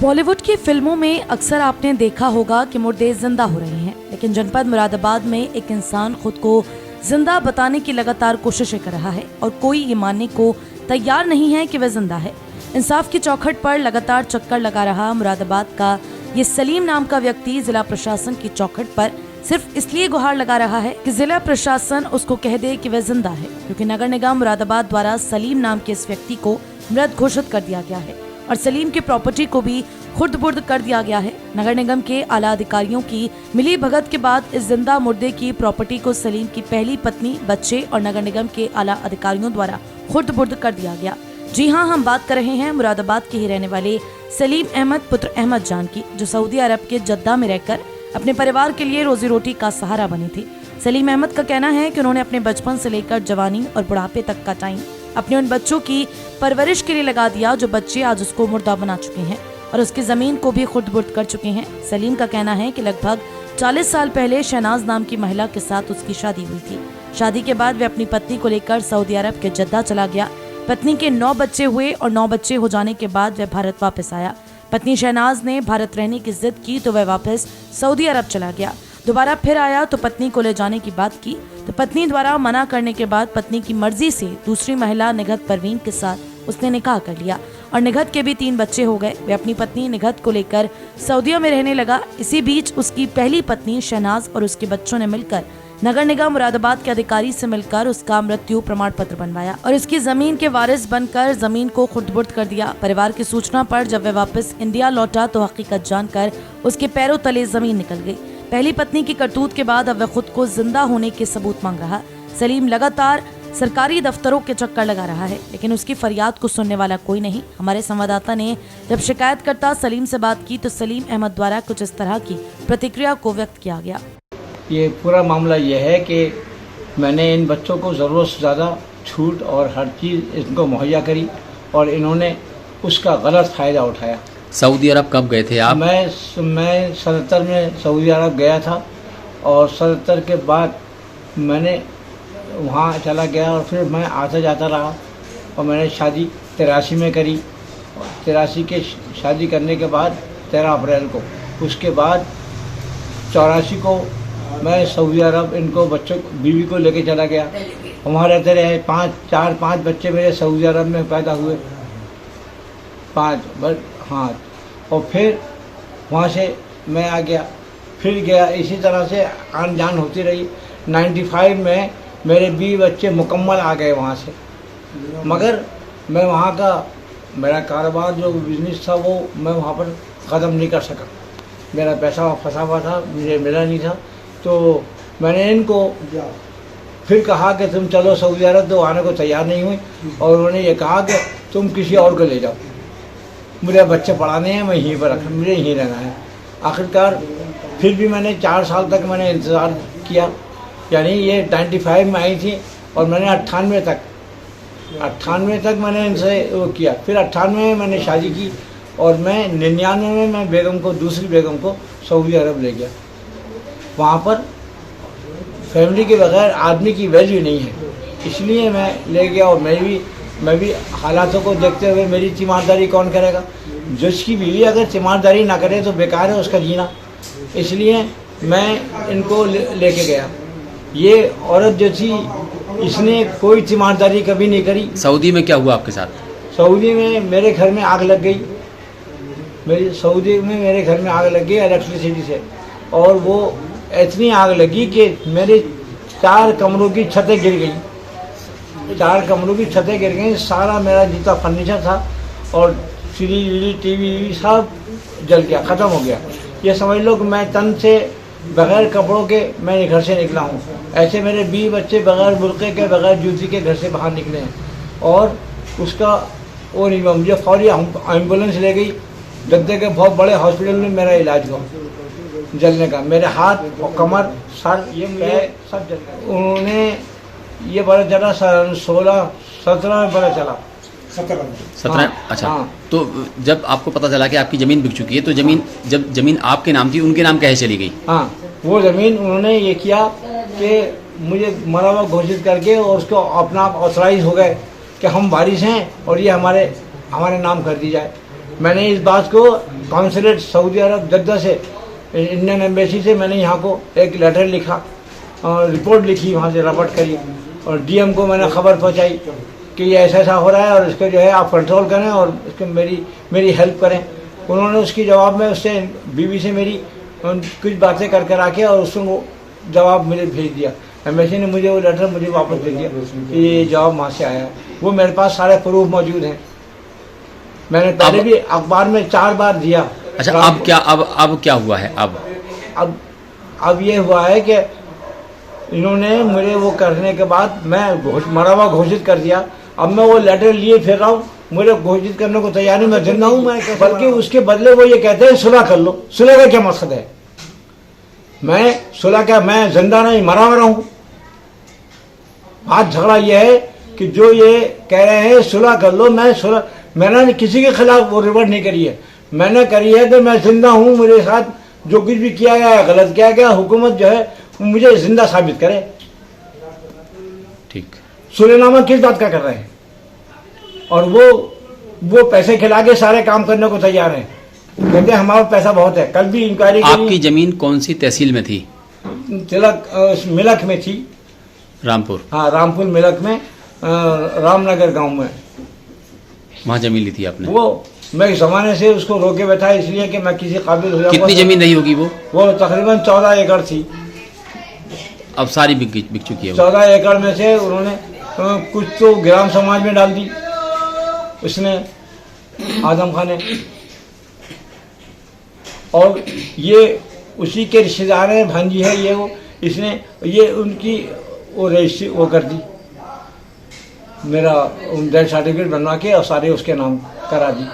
बॉलीवुड की फिल्मों में अक्सर आपने देखा होगा कि मुर्दे जिंदा हो रहे हैं, लेकिन जनपद मुरादाबाद में एक इंसान खुद को जिंदा बताने की लगातार कोशिशें कर रहा है और कोई ये मानने को तैयार नहीं है कि वह जिंदा है। इंसाफ की चौखट पर लगातार चक्कर लगा रहा मुरादाबाद का ये सलीम नाम का व्यक्ति जिला प्रशासन की चौखट पर सिर्फ इसलिए गुहार लगा रहा है कि जिला प्रशासन उसको कह दे कि वह जिंदा है, क्योंकि नगर निगम मुरादाबाद द्वारा सलीम नाम के इस व्यक्ति को मृत घोषित कर दिया गया है और सलीम की प्रॉपर्टी को भी खुर्द-बुर्द कर दिया गया है। नगर निगम के आला अधिकारियों की मिली भगत के बाद इस जिंदा मुर्दे की प्रॉपर्टी को सलीम की पहली पत्नी, बच्चे और नगर निगम के आला अधिकारियों द्वारा खुर्द-बुर्द कर दिया गया। जी हां, हम बात कर रहे हैं मुरादाबाद के ही रहने वाले सलीम अहमद पुत्र अहमद जान की, जो सऊदी अरब के जद्दा में रहकर अपने परिवार के लिए रोजी रोटी का सहारा बनी थी। सलीम अहमद का कहना है कि उन्होंने अपने बचपन से लेकर जवानी और बुढ़ापे तक का टाइम अपने उन बच्चों की परवरिश के लिए लगा दिया जो बच्चे आज उसको मुर्दा बना चुके हैं और उसकी जमीन को भी खुर्द-बुर्द कर चुके हैं। सलीम का कहना है कि लगभग 40 साल पहले शहनाज नाम की महिला के साथ उसकी शादी हुई थी। शादी के बाद वह अपनी पत्नी को लेकर सऊदी अरब के जद्दा चला गया। पत्नी के 9 बच्चे हुए और 9 बच्चे हो जाने के बाद वह भारत वापस आया। पत्नी शहनाज ने भारत रहने की जिद की तो वह वापस सऊदी अरब चला गया। दोबारा फिर आया तो पत्नी को ले जाने की बात की तो पत्नी द्वारा मना करने के बाद पत्नी की मर्जी से दूसरी महिला निघत परवीन के साथ उसने निकाह कर लिया और निघत के भी 3 बच्चे हो गए। वह अपनी पत्नी निघत को लेकर सऊदीया में रहने लगा। इसी बीच उसकी पहली पत्नी शहनाज और उसके बच्चों ने मिलकर नगर निगम मुरादाबाद के अधिकारी से मिलकर उसका मृत्यु प्रमाण पत्र बनवाया और इसकी जमीन के वारिस बनकर जमीन को खुर्द-बुर्द कर दिया। परिवार की सूचना पर जब वह वापस इंडिया लौटा तो हकीकत जानकर उसके पैरों तले जमीन निकल गई। पहली पत्नी की करतूत के बाद अब वह खुद को जिंदा होने के सबूत मांग रहा। सलीम लगातार सरकारी दफ्तरों के चक्कर लगा रहा है, लेकिन उसकी फरियाद को सुनने वाला कोई नहीं। हमारे संवाददाता ने जब शिकायतकर्ता सलीम से बात की तो सलीम अहमद द्वारा कुछ इस तरह की प्रतिक्रिया को व्यक्त किया गया। ये पूरा मामला ये है कि मैंने इन बच्चों को ज़रूरत से ज़्यादा छूट और हर चीज़ इनको मुहैया करी और इन्होंने उसका गलत फ़ायदा उठाया। सऊदी अरब कब गए थे आप? मैं 77 में सऊदी अरब गया था और 77 के बाद मैंने वहाँ चला गया और फिर मैं आता जाता रहा और मैंने शादी 83 में करी। 83 के शादी करने के बाद 13 अप्रैल को, उसके बाद 84 को मैं सऊदी अरब इनको बच्चों बीवी को लेके चला गया। वहाँ रहते रहे। 5 बच्चे मेरे सऊदी अरब में पैदा हुए, 5 हाँ। और फिर वहाँ से मैं आ गया, फिर गया, इसी तरह से आन जान होती रही। 95 में मेरे 20 बच्चे मुकम्मल आ गए वहाँ से, मगर मैं वहाँ का मेरा कारोबार जो बिजनेस था वो मैं वहाँ पर ख़त्म नहीं कर सका। मेरा पैसा फंसा हुआ था, मुझे मिला नहीं था। तो मैंने इनको फिर कहा कि तुम चलो सऊदी अरब, तो आने को तैयार नहीं हुई और उन्होंने ये कहा कि तुम किसी और को ले जाओ, मुझे बच्चे पढ़ाने हैं, मैं यहीं पर रखना, मुझे यहीं रहना है। आखिरकार फिर भी मैंने 4 साल तक मैंने इंतज़ार किया, यानी ये 95 में आई थी और मैंने 98 तक मैंने इनसे वो किया। फिर 98 में मैंने शादी की और मैं 99 में मैं बेगम को, दूसरी बेगम को सऊदी अरब ले गया। वहाँ पर फैमिली के बगैर आदमी की वैल्यू नहीं है, इसलिए मैं ले गया। और मैं भी हालातों को देखते हुए मेरी तीमारदारी कौन करेगा? जिसकी बीवी अगर तीमारदारी ना करे तो बेकार है उसका जीना, इसलिए मैं इनको लेके गया। ये औरत जो थी इसने कोई तीमारदारी कभी नहीं करी। सऊदी में क्या हुआ आपके साथ? सऊदी में मेरे घर में आग लग गई। सऊदी में मेरे घर में आग लग गई इलेक्ट्रिसिटी से, और वो इतनी आग लगी कि मेरे 4 कमरों की छतें गिर गई। 4 कमरों की छतें गिर गई। सारा मेरा जितना फर्नीचर था और फ्रिज, टीवी सब जल गया, ख़त्म हो गया। ये समझ लो कि मैं तन से बग़ैर कपड़ों के मैं घर से निकला हूँ। ऐसे मेरे 20 बच्चे बग़ैर बुर्क़े के, बग़ैर जूती के घर से बाहर निकले हैं और उसका वो नहीं हुआ। मुझे फौरी एम्बुलेंस ले गई जद्दे के बहुत बड़े हॉस्पिटल में, मेरा इलाज हुआ जलने का। मेरे हाथ और कमर, सर, ये पैर सब जल गए। उन्होंने ये पता चला 16-17 में पता चला। 17? अच्छा। हाँ। तो जब आपको पता चला कि आपकी ज़मीन बिक चुकी है तो जब ज़मीन आपके नाम थी, उनके नाम कैसे चली गई? हाँ, वो ज़मीन उन्होंने ये किया कि मुझे मरा हुआ घोषित करके और उसको अपना आप ऑथराइज हो गए कि हम वारिस हैं और ये हमारे नाम कर दी जाए। मैंने इस बात को कॉन्सुलेट सऊदी अरब जद्दा से, इंडियन एम्बेसी से मैंने यहाँ को एक लेटर लिखा और रिपोर्ट लिखी, वहाँ से रपट करी और डीएम को मैंने खबर पहुँचाई कि ये ऐसा ऐसा हो रहा है और इसको जो है आप कंट्रोल करें और इसको मेरी हेल्प करें। उन्होंने उसकी जवाब में उससे बीवी से मेरी कुछ बातें कर आके और उसको वो जवाब मुझे भेज दिया। एम्बेसी ने मुझे वो लेटर मुझे वापस दे दिया कि ये जवाब वहाँ से आया है। वो मेरे पास सारे प्रूफ मौजूद हैं। मैंने पहले भी अखबार में 4 बार दिया। अच्छा, अब क्या हुआ है? अब ये हुआ है कि इन्होंने मुझे वो करने के बाद मैं मरा हुआ घोषित कर दिया। अब मैं वो लेटर लिए फिर रहा हूँ, मुझे घोषित करने को तैयार नहीं, मैं जिंदा हूँ मैं, बल्कि उसके बदले वो ये कहते हैं सुलह कर लो। सुलह का क्या मकसद है? मैं सुलह क्या, मैं जिंदा नहीं मरा हुआ हूँ। बात झगड़ा ये है कि जो ये कह रहे हैं सुलह कर लो, मैंने किसी के खिलाफ वो रिवर्ट नहीं करी है। मैंने करी है कि मैं जिंदा हूँ, मेरे साथ जो कुछ भी किया गया है गलत किया गया, हुकूमत जो है मुझे जिंदा साबित करे। ठीक, सुलेनामा किस बात का कर रहे हैं? और वो पैसे खिला के सारे काम करने को तैयार हैं, कहते हैं हमारा पैसा बहुत है। कल भी इंक्वायरी आपकी जमीन कौन सी तहसील में थी? मिलक में थी, रामपुर। हाँ, रामपुर मिलक में, रामनगर गांव में वहाँ जमीन ली थी आपने? वो मैं इस जमाने से उसको रोके बैठा इसलिए कि मैं किसी काबिल हो जाऊं। कितनी जमीन रही होगी वो? तकरीबन 14 एकड़ थी। अब सारी बिक चुकी है वो। 14 एकड़ में से उन्होंने कुछ तो ग्राम समाज में डाल दी उसने, आजम खान ने, और ये उसी के रिश्तेदार हैं, भांजी है ये वो, इसने ये उनकी वो रजिस्ट्री वो कर दी, मेरा डेथ सर्टिफिकेट बनवा के और सारे उसके नाम करा दी।